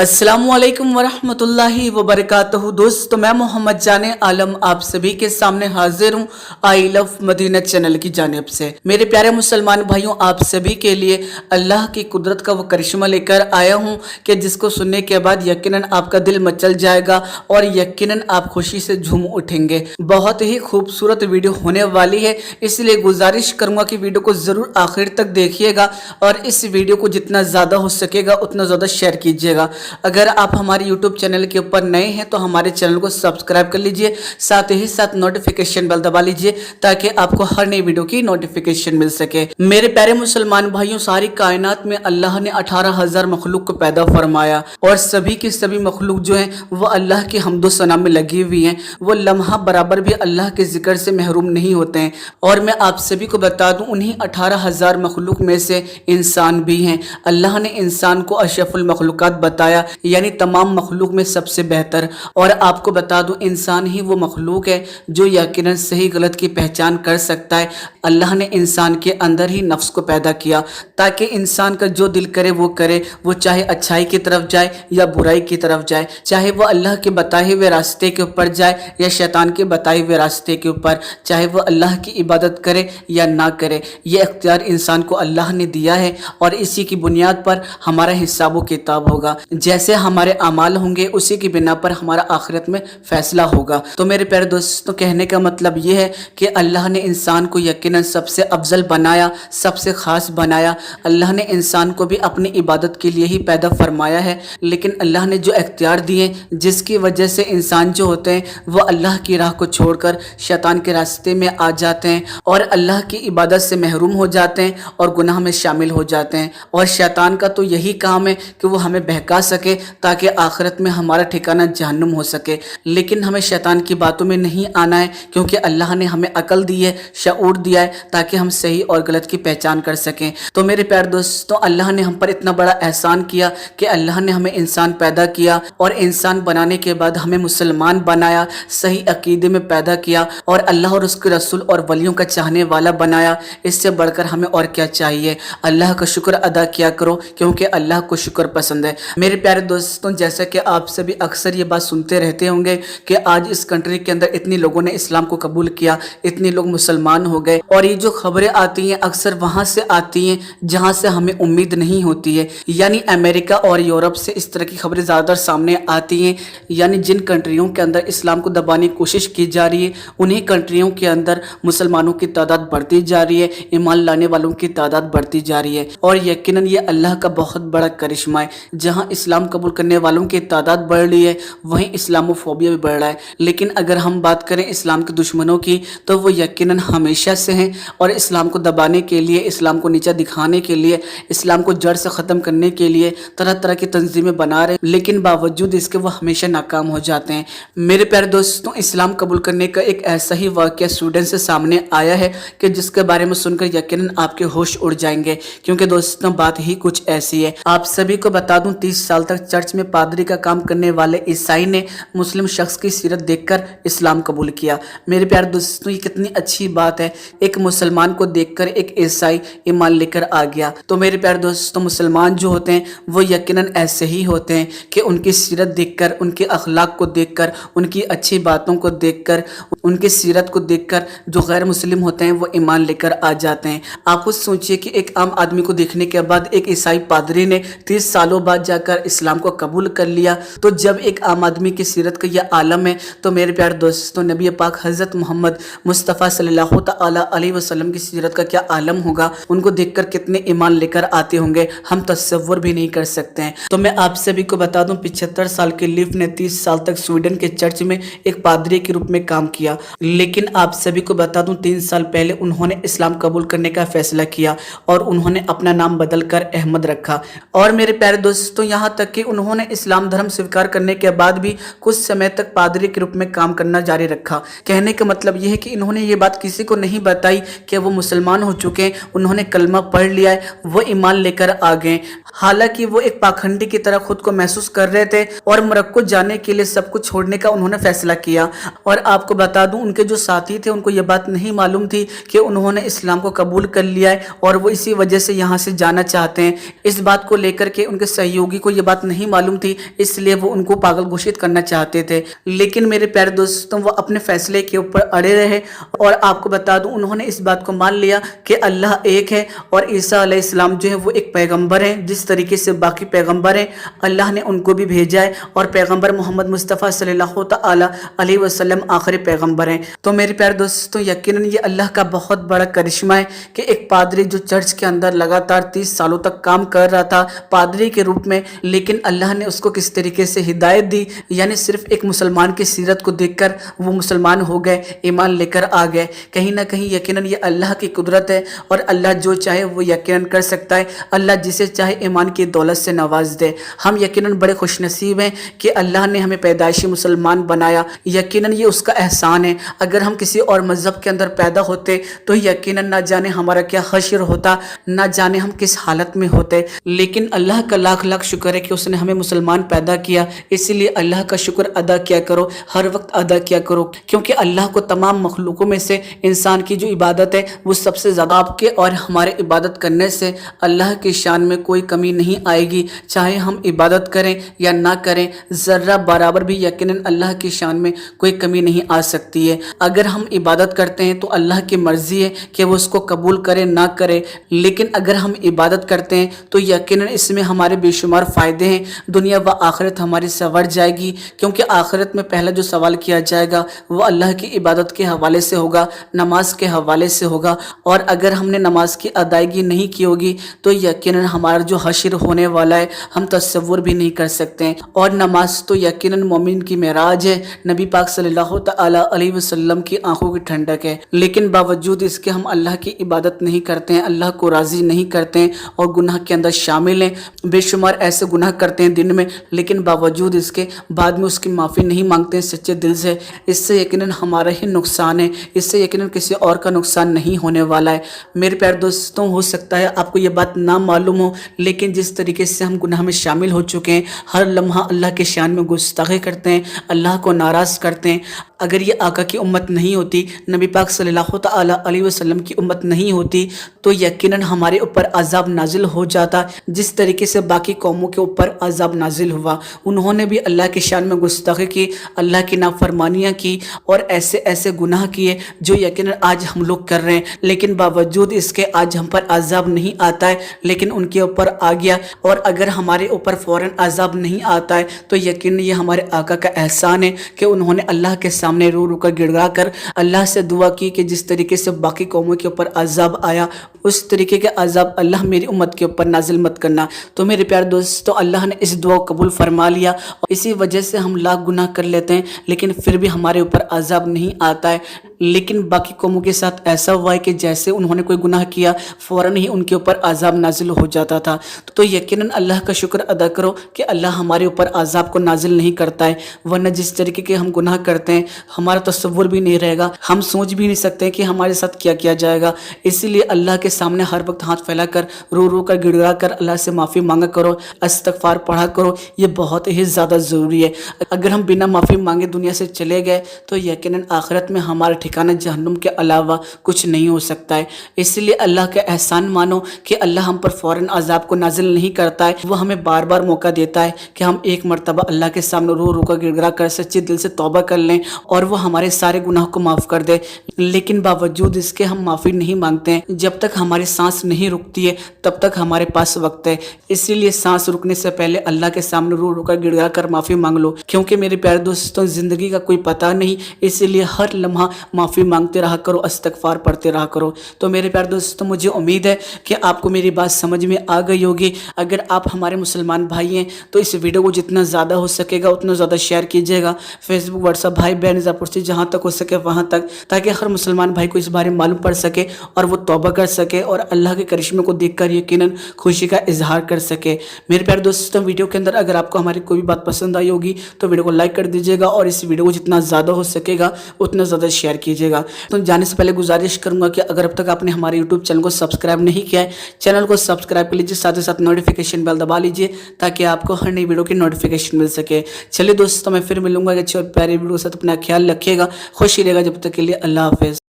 अस्सलामुअलैकुम वरहमतुल्लाहि वबरकातुहू। दोस्तों, मैं मोहम्मद जाने आलम आप सभी के सामने हाजिर हूँ आई लव मदीना चैनल की जानिब से। मेरे प्यारे मुसलमान भाइयों, आप सभी के लिए अल्लाह की कुदरत का वो करिश्मा लेकर आया हूँ कि जिसको सुनने के बाद यकीनन आपका दिल मचल जाएगा और यकीनन आप खुशी से झूम उठेंगे। बहुत ही खूबसूरत वीडियो होने वाली है, इसलिए गुजारिश करूंगा कि वीडियो को ज़रूर आखिर तक देखिएगा और इस वीडियो को जितना ज़्यादा हो सकेगा उतना ज़्यादा शेयर कीजिएगा। अगर आप हमारे YouTube चैनल के ऊपर नए हैं तो हमारे चैनल को सब्सक्राइब कर लीजिए, साथ ही साथ नोटिफिकेशन बेल दबा लीजिए ताकि आपको हर नई वीडियो की नोटिफिकेशन मिल सके। मेरे प्यारे मुसलमान भाइयों, सारी कायनात में अल्लाह ने 18,000 मखलूक को पैदा फरमाया और सभी के सभी मखलूक जो हैं वो अल्लाह की हम्दो सना में लगी हुई हैं। वो लम्हा बराबर भी अल्लाह के जिक्र से महरूम नहीं होते हैं। और मैं आप सभी को बता दूं, उन्हीं 18,000 मखलूक में से इंसान भी हैं। अल्लाह ने इंसान को अशरफुल मखलूकात बताया, यानी तमाम मखलूक में सबसे बेहतर। और आपको बता दूं, इंसान ही वो मखलूक है जो यकीनन सही गलत की पहचान कर सकता है। अल्लाह ने इंसान के अंदर ही नफ्स को पैदा किया ताकि इंसान का जो दिल करे वो करे, वो चाहे अच्छाई की तरफ जाए या बुराई की तरफ जाए, चाहे वो अल्लाह के बताए हुए रास्ते के ऊपर जाए या शैतान के बताए हुए रास्ते के ऊपर, चाहे वो अल्लाह की इबादत करे या ना करे। ये इख्तियार इंसान को अल्लाह ने दिया है और इसी की बुनियाद पर हमारा हिसाब व किताब होगा। जैसे हमारे अमाल होंगे उसी की बिना पर हमारा आखिरत में फैसला होगा। तो मेरे प्यारे दोस्तों, कहने का मतलब ये है कि अल्लाह ने इंसान को यकीनन सबसे अफजल बनाया, सबसे ख़ास बनाया। अल्लाह ने इंसान को भी अपनी इबादत के लिए ही पैदा फरमाया है, लेकिन अल्लाह ने जो इख्तियार दिए जिसकी वजह से इंसान जो होते हैं वो अल्लाह की राह को छोड़कर शैतान के रास्ते में आ जाते हैं और अल्लाह की इबादत से महरूम हो जाते हैं और गुनाह में शामिल हो जाते हैं। और शैतान का तो यही काम है कि वो हमें बहका सके ताकि आखिरत में हमारा ठिकाना जहन्नुम हो सके। लेकिन हमें शैतान की बातों में नहीं आना है, क्योंकि अल्लाह ने हमें अकल दी है, शऊर दिया है ताकि हम सही और गलत की पहचान कर सकें। तो मेरे प्यारे दोस्तों, अल्लाह ने हम पर इतना बड़ा एहसान किया कि अल्लाह ने हमें इंसान पैदा किया और इंसान बनाने के बाद हमें मुसलमान बनाया, सही अकीदे में पैदा किया और अल्लाह और उसके रसूल और वलियों का चाहने वाला बनाया। इससे बढ़कर हमें और क्या चाहिए। अल्लाह का शुक्र अदा किया करो, क्योंकि अल्लाह को शुक्र पसंद है। मेरे प्यारे दोस्तों, जैसा कि आप सभी अक्सर ये बात सुनते रहते होंगे कि आज इस कंट्री के अंदर इतने लोगों ने इस्लाम को कबूल किया, इतने लोग मुसलमान हो गए, और ये जो खबरें आती हैं अक्सर वहाँ से आती हैं जहाँ से हमें उम्मीद नहीं होती है। यानी अमेरिका और यूरोप से इस तरह की खबरें ज़्यादातर सामने आती हैं। यानी जिन कंट्रियों के अंदर इस्लाम को दबाने की कोशिश की जा रही है उन्हीं कंट्रियों के अंदर मुसलमानों की तादाद बढ़ती जा रही है, ईमान लाने वालों की तादाद बढ़ती जा रही है। और यकीनन ये अल्लाह का बहुत बड़ा करिश्मा है। जहाँ इस्लाम कबूल करने वालों की तादाद बढ़ रही है वहीं इस्लामोफोबिया भी बढ़ रहा है। लेकिन अगर हम बात करें इस्लाम के दुश्मनों की तो वो यकीनन हमेशा से हैं और इस्लाम को दबाने के लिए, इस्लाम को नीचा दिखाने के लिए, इस्लाम को जड़ से ख़त्म करने के लिए तरह तरह की तंजीमें बना रहे हैं, लेकिन बावजूद इसके वो हमेशा नाकाम हो जाते हैं। मेरे प्यारे दोस्तों, इस्लाम कबूल करने का एक ऐसा ही वाक़या स्वीडन से सामने आया है कि जिसके बारे में सुनकर यकीनन आपके होश उड़ जाएंगे, क्योंकि दोस्तों बात ही कुछ ऐसी है। आप सभी को बता दूं, 30 साल तक चर्च में पादरी का काम करने वाले ईसाई ने मुस्लिम शख्स की सीरत देखकर इस्लाम कबूल किया। मेरे प्यारे दोस्तों, ये कितनी अच्छी बात है, एक मुसलमान को देखकर एक ईसाई ईमान लेकर आ गया। तो मेरे प्यारे दोस्तों, मुसलमान जो होते हैं वो यकीनन ऐसे ही होते हैं कि उनकी सीरत देखकर, उनके अखलाक को देखकर, उनकी अच्छी बातों को देखकर, उनकी सीरत को देखकर जो गैर मुस्लिम होते हैं वो ईमान लेकर आ जाते हैं। आप खुद सोचिए कि एक आम आदमी को देखने के बाद एक ईसाई पादरी ने 30 सालों बाद जाकर इस्लाम को कबूल कर लिया। तो जब एक आम आदमी की सीरत का यह आलम है तो मेरे प्यारे दोस्तों, नबी पाक हज़रत मोहम्मद मुस्तफ़ा सल्लल्लाहु तआला अलैहि वसल्लम की सीरत का क्या आलम होगा। उनको देखकर कितने ईमान लेकर आते होंगे, हम तसव्वुर भी नहीं कर सकते हैं। तो मैं आप सभी को बता दूं, 75 साल के लीफ ने 30 साल तक स्वीडन के चर्च में एक पादरी के रूप में काम किया। लेकिन आप सभी को बता दूं, 3 साल पहले उन्होंने इस्लाम कबूल करने का फैसला किया और उन्होंने अपना नाम बदल कर अहमद रखा। और मेरे प्यारे दोस्तों, यहाँ तक कि उन्होंने इस्लाम धर्म स्वीकार करने के बाद भी कुछ समय तक पादरी के रूप में काम करना जारी रखा। कहने का मतलब यह है कि इन्होंने ये बात किसी को नहीं बताई कि वो मुसलमान हो चुके हैं, उन्होंने कलमा पढ़ लिया है, वो ईमान लेकर आ गए। हालांकि वो एक पाखंडी की तरह खुद को महसूस कर रहे थे और मोरक्को जाने के लिए सब कुछ छोड़ने का उन्होंने फैसला किया। और आपको बता दूं, उनके जो साथी थे उनको ये बात नहीं मालूम थी कि उन्होंने इस्लाम को कबूल कर लिया है और वो इसी वजह से यहाँ से जाना चाहते हैं। इस बात को लेकर के उनके सहयोगी को ये بات نہیں معلوم تھی، اس لیے وہ ان کو پاگل گھوشت کرنا چاہتے تھے، لیکن میرے پیارے دوستوں وہ اپنے فیصلے کے اوپر اڑے رہے، اور آپ کو بتا دوں انہوں نے اس بات کو مان لیا کہ اللہ ایک ہے اور عیسیٰ علیہ السلام جو ہے وہ ایک پیغمبر ہیں، جس طریقے سے باقی پیغمبر ہیں اللہ نے ان کو بھی بھیجا ہے، اور پیغمبر محمد مصطفیٰ صلی اللہ تعالی علیہ وسلم آخری پیغمبر ہیں۔ تو میرے پیارے دوستوں یقیناً یہ اللہ کا بہت بڑا کرشمہ ہے کہ ایک پادری جو چرچ کے اندر لگاتار 30 سالوں تک کام کر رہا تھا پادری کے روپ میں، لیکن اللہ نے اس کو کس طریقے سے ہدایت دی، یعنی صرف ایک مسلمان کی سیرت کو دیکھ کر وہ مسلمان ہو گئے، ایمان لے کر آ گئے۔ کہیں نہ کہیں یقیناً یہ اللہ کی قدرت ہے، اور اللہ جو چاہے وہ یقیناً کر سکتا ہے، اللہ جسے چاہے ایمان کی دولت سے نواز دے۔ ہم یقیناً بڑے خوش نصیب ہیں کہ اللہ نے ہمیں پیدائشی مسلمان بنایا، یقیناً یہ اس کا احسان ہے۔ اگر ہم کسی اور مذہب کے اندر پیدا ہوتے تو یقیناً نہ جانے ہمارا کیا حشر ہوتا، نہ جانے ہم کس حالت میں ہوتے، لیکن اللہ کا لاکھ لاکھ شکر ہے کہ اس نے ہمیں مسلمان پیدا کیا، اسی لیے اللہ کا شکر ادا کیا کرو، ہر وقت ادا کیا کرو، کیونکہ اللہ کو تمام مخلوقوں میں سے انسان کی جو عبادت ہے وہ سب سے زیادہ، آپ کے اور ہمارے عبادت کرنے سے اللہ کی شان میں کوئی کمی نہیں آئے گی، چاہے ہم عبادت کریں یا نہ کریں، ذرہ برابر بھی یقیناً اللہ کی شان میں کوئی کمی نہیں آ سکتی ہے۔ اگر ہم عبادت کرتے ہیں تو اللہ کی مرضی ہے کہ وہ اس کو قبول کرے نہ کرے، لیکن اگر ہم عبادت کرتے ہیں تو یقیناً اس میں ہمارے بے شمار فائدے ہیں، دنیا و آخرت ہماری سنور جائے گی، کیونکہ آخرت میں پہلا جو سوال کیا جائے گا وہ اللہ کی عبادت کے حوالے سے ہوگا، نماز کے حوالے سے ہوگا، اور اگر ہم نے نماز کی ادائیگی نہیں کی ہوگی تو یقیناً ہمارا جو حشر ہونے والا ہے ہم تصور بھی نہیں کر سکتے ہیں۔ اور نماز تو یقیناً مومن کی معراج ہے، نبی پاک صلی اللہ تعالی علیہ وسلم کی آنکھوں کی ٹھنڈک ہے، لیکن باوجود اس کے ہم اللہ کی عبادت نہیں کرتے ہیں، اللہ کو راضی نہیں کرتے ہیں، اور گناہ کے اندر شامل ہیں، بے شمار ایسے گناہ کرتے ہیں دن میں، لیکن باوجود اس کے بعد میں اس کی معافی نہیں مانگتے ہیں سچے دل سے۔ اس سے یقیناً ہمارا ہی نقصان ہے، اس سے یقیناً کسی اور کا نقصان نہیں ہونے والا ہے۔ میرے پیارے دوستوں ہو سکتا ہے آپ کو یہ بات نہ معلوم ہو، لیکن جس طریقے سے ہم گناہ میں شامل ہو چکے ہیں، ہر لمحہ اللہ کے شان میں گستاخی کرتے ہیں، اللہ کو ناراض کرتے ہیں۔ اگر یہ آقا کی امت نہیں ہوتی، نبی پاک صلی اللہ تعالی علیہ وسلم کی امت نہیں ہوتی، تو یقیناً ہمارے اوپر عذاب نازل ہو جاتا، جس طریقے سے باقی قوموں کے اوپر عذاب نازل ہوا۔ انہوں نے بھی اللہ کی شان میں گستاخی کی، اللہ کی نافرمانیاں کی، اور ایسے ایسے گناہ کیے جو یقیناً آج ہم لوگ کر رہے ہیں، لیکن باوجود اس کے آج ہم پر عذاب نہیں آتا ہے، لیکن ان کے اوپر آ گیا۔ اور اگر ہمارے اوپر فوراً عذاب نہیں آتا ہے تو یقیناً یہ ہمارے آقا کا احسان ہے کہ انہوں نے اللہ کے سامنے رو رو کر گڑ گڑا کر اللہ سے دعا کی کہ جس طریقے سے باقی قوموں کے اوپر عذاب آیا اس طریقے کے عذاب اللہ میری امت کے اوپر نازل مت کرنا۔ تو میرے پیارے دوستو اللہ نے اس دعا کو قبول فرما لیا، اور اسی وجہ سے ہم لاکھ گناہ کر لیتے ہیں لیکن پھر بھی ہمارے اوپر عذاب نہیں آتا ہے۔ لیکن باقی قوموں کے ساتھ ایسا ہوا ہے کہ جیسے انہوں نے کوئی گناہ کیا فوراً ہی ان کے اوپر عذاب نازل ہو جاتا تھا۔ تو یقیناً اللہ کا شکر ادا کرو کہ اللہ ہمارے اوپر عذاب کو نازل نہیں کرتا ہے، ورنہ جس طریقے کے ہم گناہ کرتے ہیں ہمارا تصور بھی نہیں رہے گا، ہم سوچ بھی نہیں سکتے کہ ہمارے ساتھ کیا کیا جائے گا۔ اسی لیے اللہ کے سامنے ہر وقت ہاتھ پھیلا کر رو رو کر گڑ گڑا کر اللہ سے معافی مانگا کرو، استغفار پڑھا کرو، یہ بہت ہی زیادہ ضروری ہے۔ اگر ہم بنا معافی مانگے دنیا سے چلے گئے تو یقیناً آخرت میں ہمارا ٹھکانہ جہنم کے علاوہ کچھ نہیں ہو سکتا ہے۔ اس لیے اللہ کا احسان مانو کہ اللہ ہم پر فوراً عذاب کو نازل نہیں کرتا ہے، وہ ہمیں بار بار موقع دیتا ہے کہ ہم ایک مرتبہ اللہ کے سامنے رو رو کر گڑ گڑا کر سچے دل سے توبہ کر لیں اور وہ ہمارے سارے گناہ کو معاف کر دے۔ لیکن باوجود اس کے ہم معافی نہیں مانگتے ہیں، جب تک ہماری سانس نہیں رکتی ہے تب تک ہمارے پاس وقت ہے۔ اسی لیے سانس رکنے سے پہلے اللہ کے سامنے رو رو کر گڑ گڑا کر معافی مانگ لو، کیونکہ میرے پیارے دوستوں زندگی کا کوئی پتہ نہیں، اسی لیے ہر لمحہ معافی مانگتے رہا کرو، استغفار پڑھتے رہا کرو۔ تو میرے پیارے دوستوں مجھے امید ہے کہ آپ کو میری بات سمجھ میں آ گئی ہوگی۔ اگر آپ ہمارے مسلمان بھائی ہیں تو اس ویڈیو کو جتنا زیادہ ہو سکے گا اتنا زیادہ شیئر کیجیے گا، فیس بک واٹس ایپ بھائی بہن سے جہاں تک ہو سکے وہاں تک، تاکہ ہر مسلمان بھائی کو اس بارے میں معلوم پڑ سکے اور وہ توبہ کر سکے اور اللہ کے کرشمے کو دیکھ کر یقیناً خوشی کا اظہار کر سکے۔ میرے پیارے دوستوں ویڈیو کے اندر اگر آپ کو ہماری کوئی بھی بات پسند آئی ہوگی تو ویڈیو کو لائک کر دیجیے گا اور اس ویڈیو کو جتنا زیادہ ہو سکے گا اتنا زیادہ شیئر کیجیے گا۔ تو جانے سے پہلے گزارش کروں گا کہ اگر اب تک آپ نے ہمارے یوٹیوب چینل کو سبسکرائب نہیں کیا ہے، چینل کو سبسکرائب کر لیجیے، ساتھ ہی ساتھ نوٹیفیکیشن بیل دبا لیجیے تاکہ آپ کو ہر نئی ویڈیو کی نوٹیفیکیشن مل سکے۔ چلیے دوستوں میں پھر ملوں گا، اچھے اور پیارے ویڈیو کے ساتھ اپنا خیال رکھیے گا، خوشی رہے گا، جب تک کے لیے اللہ حافظ۔